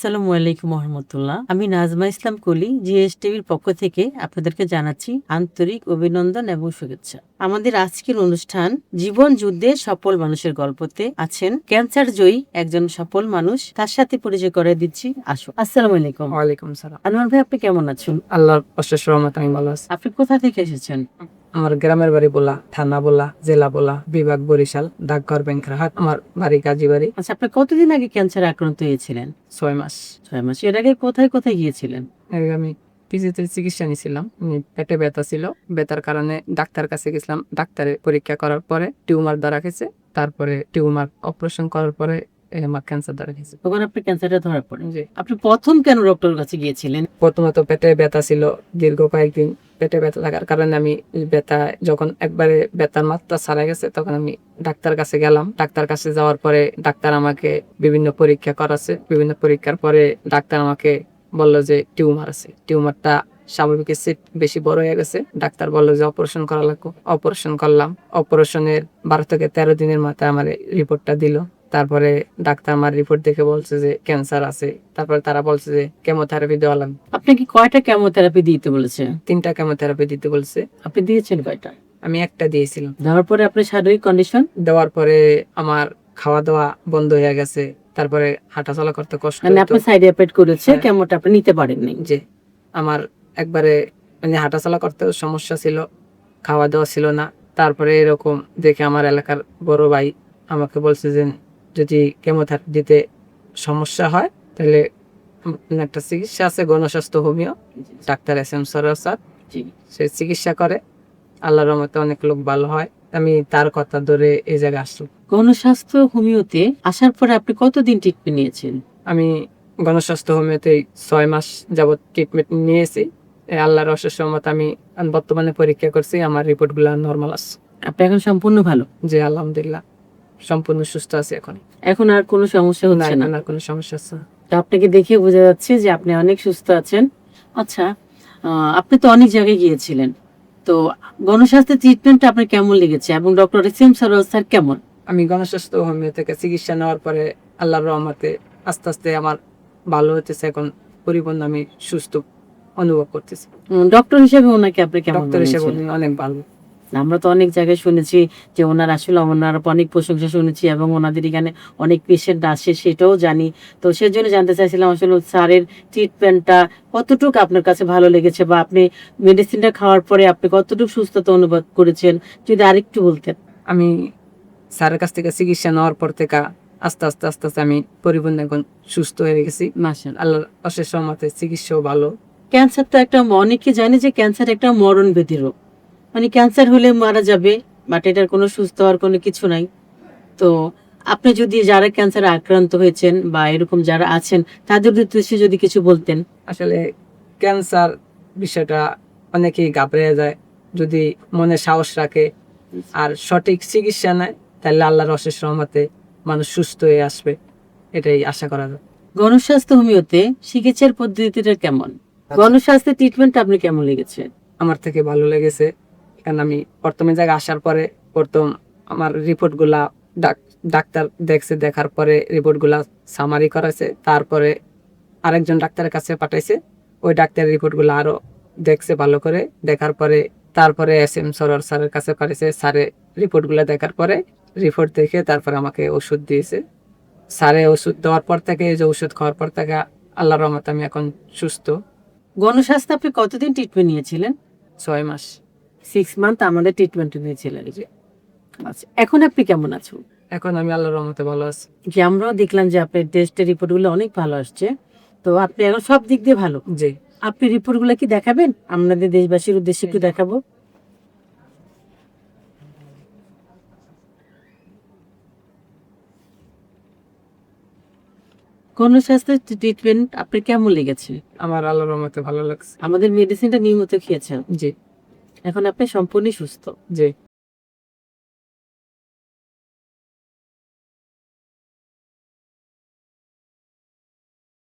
আসসালামু আলাইকুম রহমতুল্লাহ। আমি নাজমা ইসলাম কলি, জিএসটিভির পক্ষ থেকে আপনাদেরকে জানাচ্ছি আন্তরিক অভিনন্দন এবং শুভেচ্ছা। আমাদের আজকের অনুষ্ঠান জীবন যুদ্ধে সফল মানুষের গল্পতে আছেন ক্যান্সার জয়ী একজন সফল মানুষ, তার সাথে পরিচয় করে দিচ্ছি। আসো। আসসালামু আলাইকুম। ওয়ালাইকুম সালাম। আনোয়ার ভাই, আপনি কেমন আছেন? আল্লাহর অশেষ রহমতে আমি ভালো আছি। আপনি কোথা থেকে এসেছেন? আমার গ্রামের বাড়ি বোলা, থানা বোলা, জেলা বোলা, বিভাগ বরিশাল, ডাকঘর বেংখারহাট। আমার বাড়ি কাজীবাড়ি। আচ্ছা, আপনি কতদিন আগে ক্যান্সারে আক্রান্ত হয়েছিলেন? 6 মাস। 6 মাস। এর আগে কোথায় কোথায় গিয়েছিলেন? আমি পিজিতে চিকিৎসা নিয়েছিলাম। পেটে ব্যথা ছিল, ব্যথার কারণে ডাক্তার কাছে গেছিলাম। ডাক্তারে পরীক্ষা করার পরে টিউমার ধরা গেছে। তারপরে টিউমার অপারেশন করার পরে আমার ক্যান্সার ধরা গেছে। তখন আপনি ক্যান্সারটা ধরা পড়ে। জি। আপনি প্রথম কেন ডক্টরের কাছে গিয়েছিলেন? প্রথমত পেটে ব্যথা ছিল দীর্ঘ কয়েকদিন। পেটে ব্যথা লাগার কারণে আমি ব্যথা যখন একবারে ব্যথার মাত্রা ছাড়া গেছে তখন আমি ডাক্তার কাছে গেলাম। ডাক্তার কাছে যাওয়ার পরে ডাক্তার আমাকে বিভিন্ন পরীক্ষা করাছে। বিভিন্ন পরীক্ষার পরে ডাক্তার আমাকে বলল যে টিউমার আছে। টিউমারটা স্বাভাবিকের চেয়ে বেশি বড় হয়ে গেছে। ডাক্তার বললো যে অপারেশন করা লাগবে। অপারেশন করলাম। অপারেশনের 12 থেকে 13 দিনের মাথায় আমার রিপোর্টটা দিল। তারপরে ডাক্তার আমার রিপোর্ট দেখে বলছে যে ক্যান্সার আছে। তারপরে তারা বলছে যে কেমোথেরাপি দেওয়া লাগবে। আপনাকে কয়টা কেমোথেরাপি দিতে বলেছে? 3টা কেমোথেরাপি দিতে বলছে। আপনি দিয়েছেন কয়টা? আমি একটা দিয়েছিলাম। দেওয়ার পরে আপনার শারীরিক কন্ডিশন? দেওয়ার পরে আমার খাওয়া দাওয়া বন্ধ হয়ে গেছে। তারপরে হাঁটাচলা করতে কষ্ট মানে হতো। আপনার সাইড এফেক্ট করেছে, হ্যাঁ। কেমোটা আপনি নিতে পারেননি। যে আমার একবারে মানে হাঁটাচলা করতে সমস্যা ছিল, খাওয়া দাওয়া ছিল না। তারপরে এরকম দেখে আমার এলাকার বড় ভাই আমাকে বলছে যে যদি কেমোথেরাপি দিতে সমস্যা হয় তাহলে একটা চিকিৎসা আছে গণস্বাস্থ্য homeo, doctor SM Sarwar sir, জি। সে চিকিৎসা করে। আল্লাহর রহমতে অনেক লোক ভালো হয়। আমি তার কথা ধরে এই জায়গায় আসলাম। গণস্বাস্থ্য হোমিওতে আসার পরে আপনি কতদিন ট্রিটমেন্ট নিয়েছেন? আমি গণস্বাস্থ্য হোমিওতে 6 মাস যাবত ট্রিটমেন্ট নিয়েছি। আল্লাহর অশেষ রহমতে আমি বর্তমানে পরীক্ষা করছি, আমার রিপোর্ট গুলা নর্মাল আছে। আপনি এখন সম্পূর্ণ ভালো? জি আলহামদুলিল্লাহ, সম্পূর্ণ সুস্থ আছি এখন। এখন আর কোনো সমস্যা হচ্ছে না? না, কোনো সমস্যা আছে না। তো আপনাকে দেখে বোঝা যাচ্ছে যে আপনি অনেক সুস্থ আছেন। আচ্ছা, আপনি তো অনেক জায়গায় গিয়েছিলেন, তো গণস্বাস্থ্য ট্রিটমেন্টটা আপনার কেমন লেগেছে এবং ডক্টর SM সরোয়ার স্যার কেমন? আমি গণস্বাস্থ্য হোমিও থেকে চিকিৎসা নেওয়ার পরে আল্লাহর রহমতে আস্তে আস্তে আমার ভালো হতেছে। এখন পরিপূর্ণ আমি সুস্থ অনুভব করতেছি। ডক্টর হিসেবে ওনাকে আপনি কেমন ডক্টর হিসেবে মনে হয়েছে? উনি অনেক ভালো। আমরা তো অনেক জায়গায় শুনেছি যে ওনার আসলে ওনার অনেক প্রশংসা শুনেছি এবং ওনাদের এখানে অনেক পেশেন্ট আসে, সেটাও জানি। তো সেজন্য জানতে চাইছিলাম আসলে স্যারের ট্রিটমেন্টটা কতটুকু আপনার কাছে ভালো লেগেছে, বা আপনি মেডিসিনটা খাওয়ার পরে আপনি কতটুকু সুস্থতা অনুভব করেছেন, যদি আরেকটু বলতেন। আমি স্যারের কাছ থেকে চিকিৎসা নেওয়ার পর থেকে আস্তে আস্তে আস্তে আস্তে আমি পরিপূর্ণ এখন সুস্থ হয়ে গেছি। মাশাআল্লাহ। আল্লাহর অশেষ রহমতে চিকিৎসাও ভালো। ক্যান্সার তো একটা, অনেকে জানে যে ক্যান্সার একটা মরণ ব্যাধি রোগ, মানে ক্যান্সার হলে মারা যাবে, বাট এটার কোনো সুস্থ হওয়ার কোনো কিছু নাই। তো আপনি যদি যারা ক্যান্সারে আক্রান্ত হয়েছেন বা এরকম যারা আছেন তাদের উদ্দেশ্যে যদি কিছু বলতেন। আসলে ক্যান্সার বিষয়টা অনেকেই ঘাবড়ে যায়। যদি মনে সাহস রাখে আর সঠিক চিকিৎসা নেয় তাহলে আল্লাহর অশেষ রহমতে মানুষ সুস্থ হয়ে আসবে, এটাই আশা করা যায়। গণস্বাস্থ্য হোমিওতে চিকিৎসার পদ্ধতিটা কেমন? গণস্বাস্থ্য ট্রিটমেন্ট আপনি কেমন লেগেছে? আমার থেকে ভালো লেগেছে, কারণ আমি প্রথমে জায়গায় আসার পরে প্রথম আমার রিপোর্ট গুলা ডাক্তার দেখছে, দেখার পরে রিপোর্ট গুলা সামারি করেছে। তারপরে আরেকজন ডাক্তারের কাছে পাঠাইছে, ওই ডাক্তারের রিপোর্ট গুলো আরো দেখছে ভালো করে। দেখার পরে তারপরে SM সরোয়ার স্যারের কাছে পাঠিয়েছে। স্যারে রিপোর্ট গুলা দেখার পরে রিপোর্ট দেখে তারপরে আমাকে ওষুধ দিয়েছে। স্যারে ওষুধ দেওয়ার পর থেকে, এই যে ওষুধ খাওয়ার পর থেকে আল্লাহর রহমতে আমি এখন সুস্থ। গণস্বাস্থ্য আপনি কতদিন ট্রিটমেন্ট নিয়েছিলেন? 6 মাস। 6 মান্থ আমাদের ট্রিটমেন্ট নিয়েছিলেন। আচ্ছা, এখন আপনি কেমন আছেন? এখন আমি আল্লাহর রহমতে ভালো আছি। যে আমরাও দেখলাম যে আপনার টেস্টের রিপোর্টগুলো অনেক ভালো আসছে, তো আপনি এখন সব দিক দিয়ে ভালো। জি। আপনি রিপোর্টগুলো কি দেখাবেন আমাদের দেশবাসীর উদ্দেশ্যে? একটু দেখাবো। গণস্বাস্থ্য ট্রিটমেন্ট আপনার কেমন লেগেছে? আমার আল্লাহর রহমতে ভালো লাগছে। আমাদের মেডিসিনটা নিয়মিত খেয়েছেন, জি। এখন আপনি সম্পূর্ণ সুস্থ। জি।